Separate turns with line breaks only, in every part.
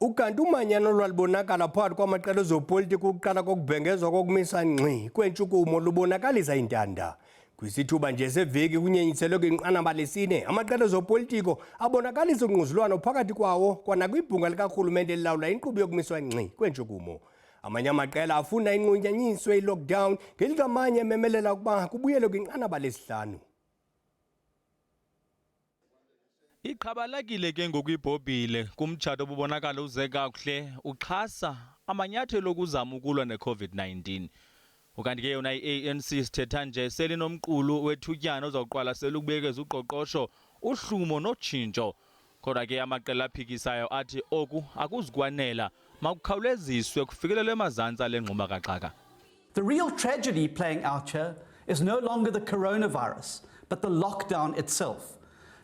Ukanti umanyano lwalibonakala phakathi kwamaqela ezopolitiko ukuqala kokubhengezwa kokumisa ngxi kwentshukumo lubonakalisa intanda. Kwisithuba nje seveki kunyenyiselwe kwinqanaba lesine, amaqela ezopolitiko abonakalisa ungquzulwano phakathi kwawo kwanakwibhunga likarhulumente elilawula inkqubo yokumiswa ngxi kwentshukumo. Amanye amaqela afuna inqunyanyiswe i-lockdown ngelixa amanye ememelela ukuba kubuyelwe kwinqanaba lesihlanu.
Iqhabalakile ke ngokwibhobhile kumtshato obubonakala uze kakuhle uxhasa amanyathelo okuzama ukulwa ne-COVID-19. Ukanti ke yona i-ANC sithetha nje selinomqulu wethutyana ozawuqwalasela ukubuyekeza uqoqosho, uhlumo notshintsho. Kodwa ke amaqela aphikisayo athi oku akuzikwanela, makukhawuleziswe kufikelelwe emazantsi ale ngxuma kaxaka.
The real tragedy playing out here is no longer the coronavirus, but the lockdown itself.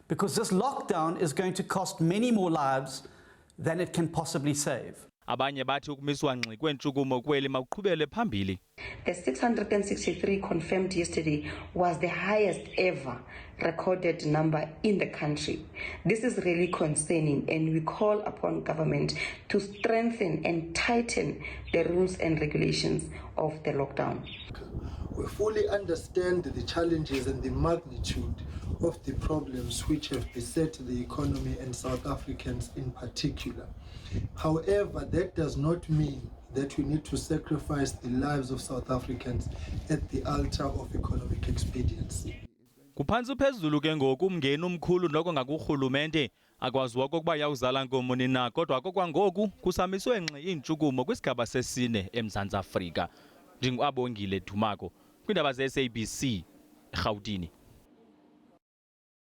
Because this lockdown is going to cost many more lives than it can possibly save.
Abanye bathi ukumiswa ngxi kwentshukumo kweli makuqhubele phambili.
The 663 confirmed yesterday was the highest ever recorded number in the country. This is really concerning, and we call upon government to strengthen and tighten the rules and regulations of the lockdown.
We fully understand the challenges and the magnitude of the problems which have beset the economy and South Africans in particular. However, that does not mean that we need to sacrifice the lives of South Africans at the altar of economic expediency.
Kuphantsi phezulu ke ngoku umngeni umkhulu noko ngakurhulumente akwaziwa kokuba yawuzala nkomoni na, kodwa kokwangoku kusamiswe ngxi iintshukumo kwisigaba sesine eMzantsi Afrika. NdinguAbongile Dumako, kwiindaba ze-SABC, eRhawutini.